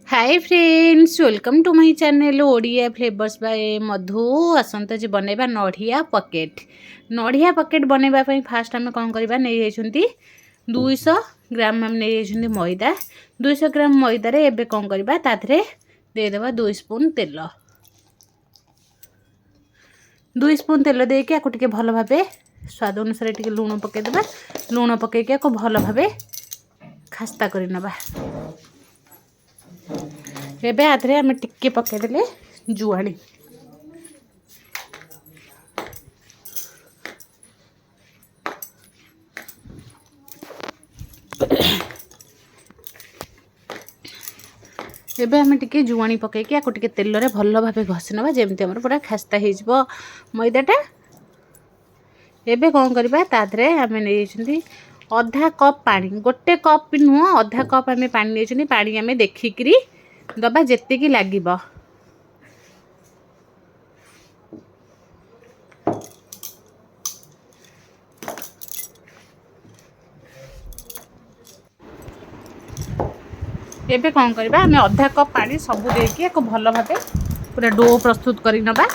Hi friends, welcome to my channel Odia flavours by Madhu. आसंता जी बनैबा नढ़िया पकेट। नढ़िया पकेट बनैबा पई फास्ट आम कौन करबा नहीं जाइछुंती 200 ग्राम हम नहीं जाइछुंती मैदा। 200 ग्राम मैदा रे एबे कौन करबा ताथरे दे देबा 2 स्पून तेल। 2 स्पून तेल दे के आको टिके भलो भाबे स्वाद अनुसार टिके लूण पके देबा। लूण पके के आको भलो भाबे खास्ता करि नबा। एबे आधरे आम टिके पकईदेले जुआणी। एबे आम टिके जुआणी पकईकी आको टिके तेल रे भलो भाबे घसी नबा जेमती हमर पूरा खास्ता हेजिबो मैदाटा। एबे कौन करबा ताधरे आम नहीं आधा कप पानी, गोटे कप नुह आधा कप आम पानी नहीं पानी आम देखिकी दबा जेतिकी लागिबो। एबे कौन करबा आम आधा कप पानी सबू देकी एक भलो भाबे पूरा डो प्रस्तुत करि नबा।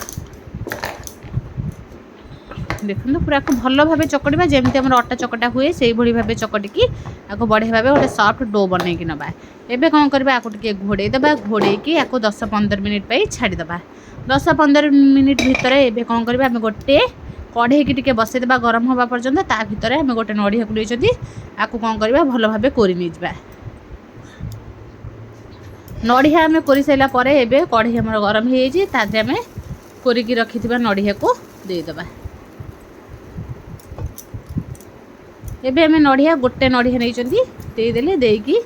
देखो पूरा को भलो भाबे चकड़िबा जेमती हमर अटा चकटा हुए से भली भाबे चकटिकी आको बढ़िया भाबे गोटे सॉफ्ट डो बनैकी नबा। एबे कौन करबा आको टिके घोड़े देबा। घोड़ेकी आको 10-15 मिनिट पई छाड़ी देबा। 10-15 मिनिट भितर एबे कौन करबा आम गोटे कढ़ई की टिके बसई देबा गरम होबा पर्यंत। ता भितर आम गोटे नढ़िया को लेचदी आको कौन करबा भलो भाबे कोरि नै जिबा। नढ़िया आम कोरि सैला परे एबे कढ़ई हमर गरम हे जे तादे आम कोरिकी रखिथिबा नढ़िया को दे देबा। एबे आम नढ़िया गोटे नढ़िया नहीं देदेले देकी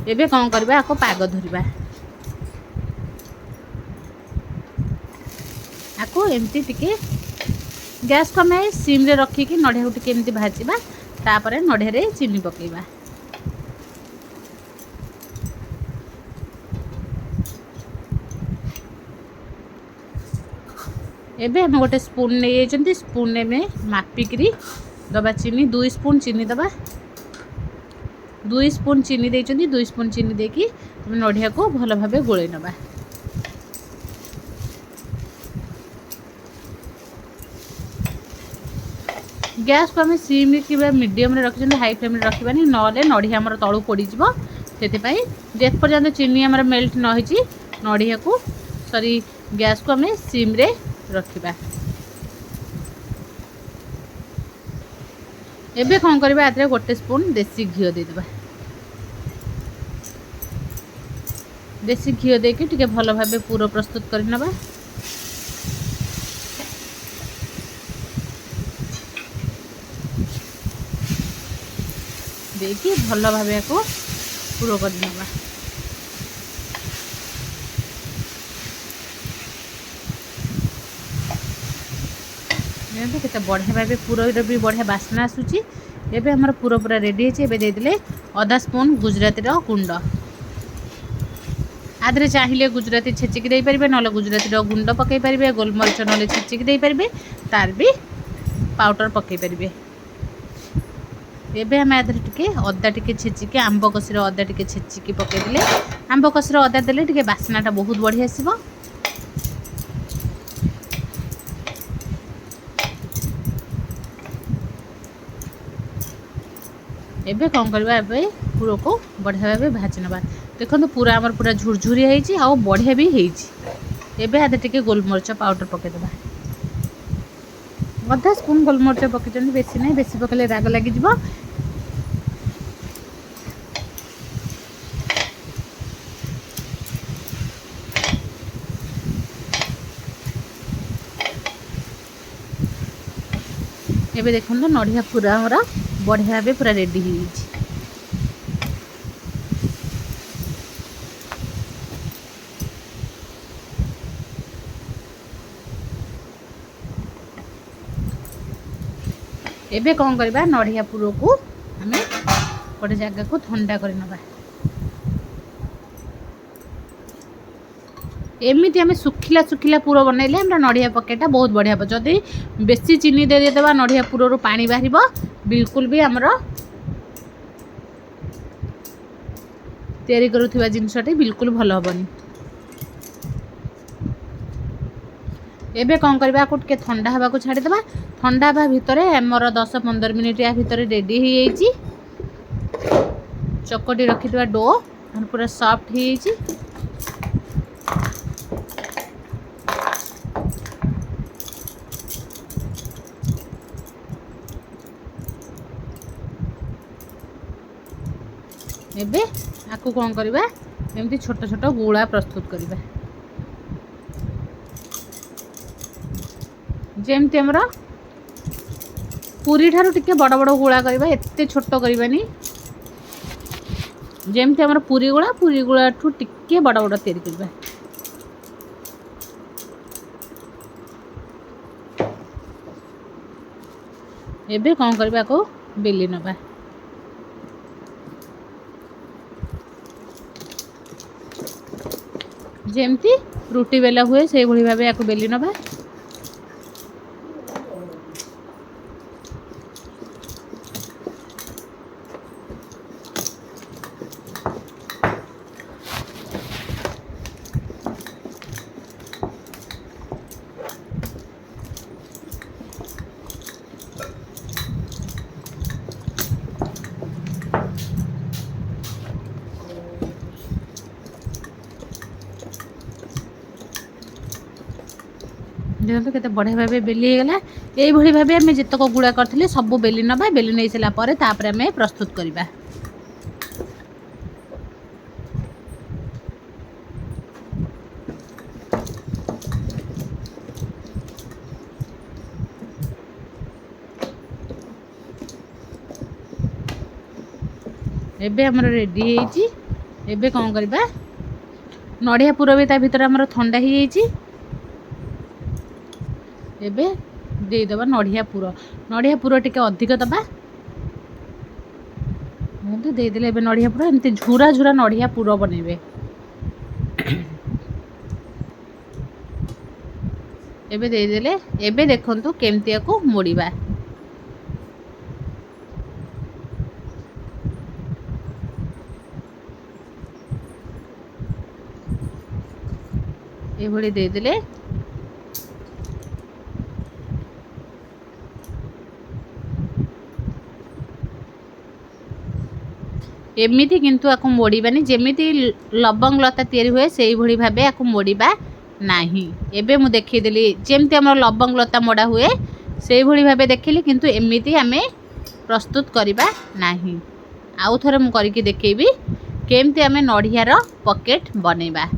एबे कौन करबा आको पाग धरबा। आको एमती टिके गैस को आम सिम रे रखिकी नढ़िया को टिके एमती भाजिबा। तापरे नढ़िया रे चीनी पकेबा। एबे हम गोटे स्पून नहीं जाइछंती स्पून में मापिकी दबा चीनी 2 स्पून चीनी दबा। 2 स्पून चीनी देइछंती 2 स्पून चीनी देकी नढ़िया को भलो भाबे गोळै नबा। गैस को आम सिम कि मीडियम रे रखिछंती हाई फ्लेम रे रखिबानी नले नढ़िया हमर तळु पड़ी जिवो। सेति पई जे पर्यंत चीनी हमर मेल्ट न होइची नढ़िया को सॉरी गैस को आम सिम रे रखिबा। एबे कौन करबा आदरे गोटे स्पून देसी घिओ दे देबा। देसी घिओ देके टिके भलो भाबे पूरा प्रस्तुत करि नबा। देकी भलो भाबे को पूरा करि नबा। देखो केते बढ़िया भाबे पूरा भी बढ़िया बास्ना आसुची। एबे हमर पूरा पूरा रेडी है। एबे दे देले आधा स्पून गुजराती रो गुंड। आदरे चाहिए गुजराती छेचिकी दे परिबे नले गुजराती रो गुंड पकई परिबे। गोलमरिच नले छेचिकी दे परिबे तार भी पाउडर पकई परिबे। एबे हम आदरे टिके अदा टिके छेचिकी आंब कसिरो अदा टिके छेचिकी पकई देले आंब कसिरो अदा देले टिके बास्नाटा बहुत बढ़िया आसीबो। एबे कौन करबा एबे पूरा को बढ़िया भाबे भाजी नबा। देखो पूरा आमर पूरा झुरझुरिया हेची आ बढ़िया भी हेची। एबे आधे टिके गोलमरिच पाउडर पके देबा। आधा स्पून गोलमरिच पकेचंदी बेसी नहीं, बेसी पकेले राग लागी जिवो। एबे देखो नढ़िया पूरा हमरा बढ़िया भाबे पूरा रेडी हो गई। एबे कौन करबा नढ़िया पूरा को हमें गोटे जगह को ठंडा कर नबा। एमती आम सुखिला सुखिला पूरा बनइले हमरा नढ़िया पकेटा बहुत बढ़िया हे। जदि बेसी चीनी दे देबा नढ़िया पूरा रो पानी बाहर बिल्कुल भी हमरो तैयारी करुवा जिनसटे बिल्कुल भल हेनी। एबे कौन करबा को टिके ठंडा हवा को छाड़ी देबा। ठंडा हवा भितर हमर 10-15 मिनिट या भितर रेडी हो जाइए। चकटी रखिथिबा डो पूरा सॉफ्ट हो जाइए। एबे आकु कौन करबा एमती छोट छोट गुला प्रस्तुत करबा। जेमती हमर पूरी ठारू टिके बड़ बड़ गुला करबा, एते छोट करबानी। जेमती हमर पूरी गुला ठू टिके बड़ बड़ तैयारी करबा। एबे कौन करबा को बेली नबा। जेमती रुटी बेला हुए से भली भाबे याकू बेली नबा। देखो केते बढ़िया भाव बेली गला। यही भाव आम जितक गुड़ा करते सब बेली नबा। बेली नहीं सारापर तापर आम प्रस्तुत करवा। एबे हमर रेडी होईची। एबे कौन करबा नड़िया पुर भी ता भीतर हमर ठंडा हो जाइए। एबे देदबा नड़िया पुर टिके अधिक दबा। मुझे देदेले एबे नड़िया पुर एमती झुरा झुरा नड़िया पुर बनइबे। एबे देदेले एबे देखंतु केमती याकू मोड़ीबा। ए भली देदेले एमिति किंतु आकु मोड़ीबानी। जेमिति लवंग लता तैयारी हुए से भली भाबे आकु मोड़ीबा नाही। एबे मु देखिदेली जेमती हमर लवंग लता मोड़ा हुए से भली भाबे देखिली, किंतु एमिति आमे प्रस्तुत करिबा नाही। आउ थरे मु करिकि देखेबी केमती आमे नड़ियार पॉकेट बनेबा।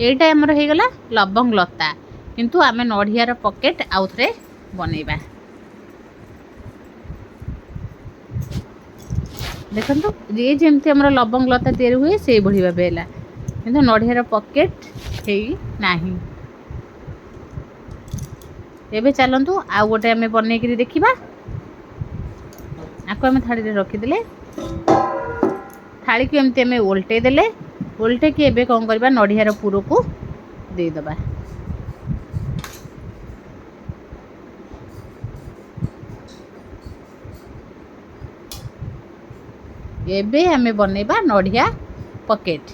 एटा हमर हो गला लवंग लता, किंतु आमे नड़ियार पॉकेट आउ थरे बनेबा। देखंतु ये जेमती हमर लवंग लता तैयारी हुए से भली भाबे हैला, किंतु नड़ियार पॉकेट हेई नाही। एबे चलंतु आ गोटे आमे बनै करी देखिबा। आको आमे थाली रे रखि देले, थाली को एमती आमे उल्टे देले। उल्टे कि एबे कौन करबा नड़ियार पुर को दे दबा। एबे आमे बनेबा नड़िया पॉकेट।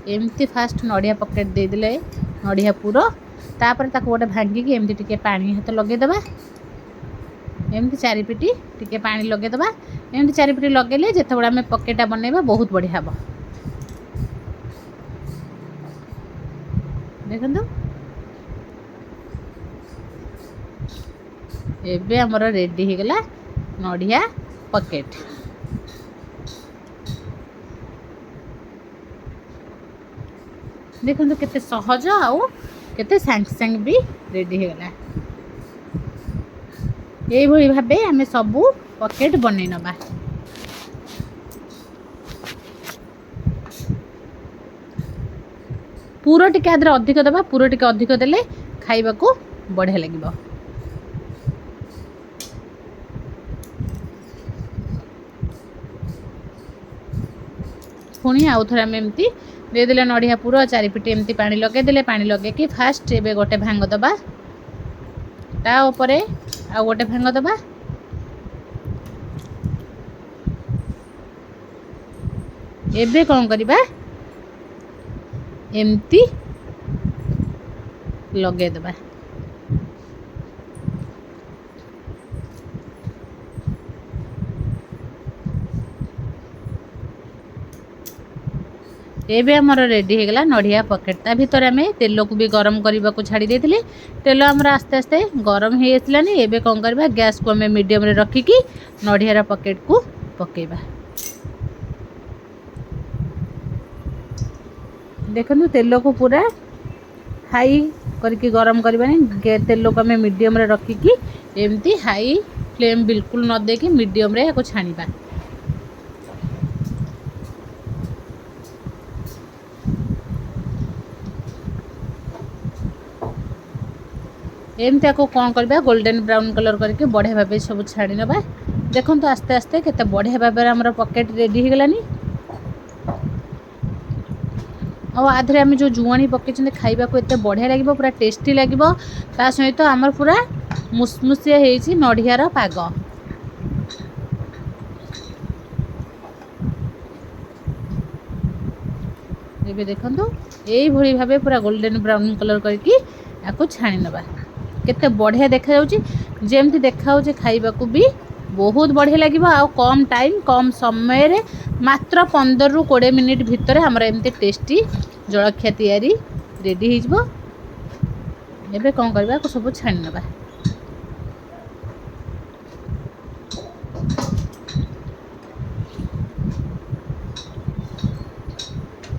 एमती फास्ट नड़िया पॉकेट दे देले नड़िया पुर, तापर ताको गोटे भांगी कि एमती टिके पानी हाथ लगे दबा। एमती चारिपिटी टिके पानी लगे दबा। एमती चारिपिटी लगेले जेते बडा में पॉकेटा बनेबा बहुत बढ़िया हबो। देखंतु एबे हमर रेडी हो गला नड़िया पॉकेट। देखंतु केते सहज आउ केते सांग सांग भी रेडी हो गला। यही भली भाबे आमे सबू पॉकेट बनै नबा। पूरा टिके आदर अधिक दबा। पूरा टिके अधिक देले खाइबा को बढ़िया लागिबो। पुणी आउ थरे आमे एमती ଦେଇଦେଲେ ନଡ଼ିଆ ପୁର ଚାରିପିଟି ଏମିତି ପାଣି ଲଗାଇଦେଲେ। ପାଣି ଲଗାଇକି ଫାଷ୍ଟ ଏବେ ଗୋଟେ ଭାଙ୍ଗ ଦେବା, ତା ଉପରେ ଆଉ ଗୋଟେ ଭାଙ୍ଗ ଦେବା। ଏବେ କ'ଣ କରିବା, ଏମିତି ଲଗାଇଦେବା। ଏବେ ଆମର ରେଡ଼ି ହେଇଗଲା ନଡ଼ିଆ ପକେଟ୍। ତା ଭିତରେ ଆମେ ତେଲକୁ ବି ଗରମ କରିବାକୁ ଛାଡ଼ି ଦେଇଥିଲେ। ତେଲ ଆମର ଆସ୍ତେ ଆସ୍ତେ ଗରମ ହେଇ ଆସିଲାନି। ଏବେ କ'ଣ କରିବା, ଗ୍ୟାସ୍କୁ ଆମେ ମିଡ଼ିୟମ୍ରେ ରଖିକି ନଡ଼ିଆର ପକେଟ୍କୁ ପକାଇବା। ଦେଖନ୍ତୁ ତେଲକୁ ପୁରା ହାଇ କରିକି ଗରମ କରିବାନି, ତେଲକୁ ଆମେ ମିଡ଼ିୟମ୍ରେ ରଖିକି ଏମିତି ହାଇ ଫ୍ଲେମ୍ ବିଲକୁଲ ନ ଦେଇକି ମିଡ଼ିୟମ୍ରେ ୟାକୁ ଛାଣିବା। ଏମିତି ଆକୁ କ'ଣ କରିବା, ଗୋଲ୍ଡେନ୍ ବ୍ରାଉନ୍ କଲର୍ କରିକି ବଢ଼ିଆ ଭାବେ ସବୁ ଛାଣି ନେବା। ଦେଖନ୍ତୁ ଆସ୍ତେ ଆସ୍ତେ କେତେ ବଢ଼ିଆ ଭାବରେ ଆମର ପକେଟ୍ ରେଡ଼ି ହେଇଗଲାନି। ଆଉ ଆଧିରେ ଆମେ ଯେଉଁ ଜୁଆଣି ପକାଇଛନ୍ତି ଖାଇବାକୁ ଏତେ ବଢ଼ିଆ ଲାଗିବ, ପୁରା ଟେଷ୍ଟି ଲାଗିବ। ତା ସହିତ ଆମର ପୁରା ମୁସମୁସିଆ ହେଇଛି ନଡ଼ିଆର ପାଗ। ଏବେ ଦେଖନ୍ତୁ এইଭଳି ଭାବେ ପୁରା ଗୋଲ୍ଡେନ୍ ବ୍ରାଉନ୍ କଲର୍ କରିକି ୟାକୁ ଛାଣି ନେବା। କେତେ ବଢ଼ିଆ ଦେଖାଯାଉଛି, ଯେମିତି ଦେଖାଯାଉଛି ଖାଇବାକୁ ବି ବହୁତ ବଢ଼ିଆ ଲାଗିବ। ଆଉ କମ୍ ଟାଇମ୍ କମ୍ ସମୟରେ ମାତ୍ର 15ରୁ 20 ମିନିଟ୍ ଭିତରେ ଆମର ଏମିତି ଟେଷ୍ଟି ଜଳଖିଆ ତିଆରି ରେଡ଼ି ହେଇଯିବ। ଏବେ କ'ଣ କରିବା, ଆକୁ ସବୁ ଛାଣି ନେବା।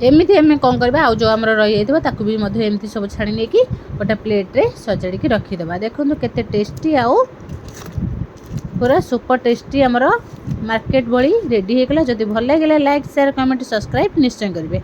ଏମିତି ଆମେ କ'ଣ କରିବା, ଆଉ ଯେଉଁ ଆମର ରହିଯାଇଥିବ ତାକୁ ବି ମଧ୍ୟ ଏମିତି ସବୁ ଛାଣି ନେଇକି ଗୋଟେ ପ୍ଲେଟ୍ରେ ସଜାଡ଼ିକି ରଖିଦେବା। ଦେଖନ୍ତୁ କେତେ ଟେଷ୍ଟି ଆଉ ପୁରା ସୁପର ଟେଷ୍ଟି ଆମର ମାର୍କେଟ ଭଳି ରେଡ଼ି ହେଇଗଲା। ଯଦି ଭଲ ଲାଗିଲା ଲାଇକ୍, ସେୟାର, କମେଣ୍ଟ, ସବସ୍କ୍ରାଇବ୍ ନିଶ୍ଚୟ କରିବେ।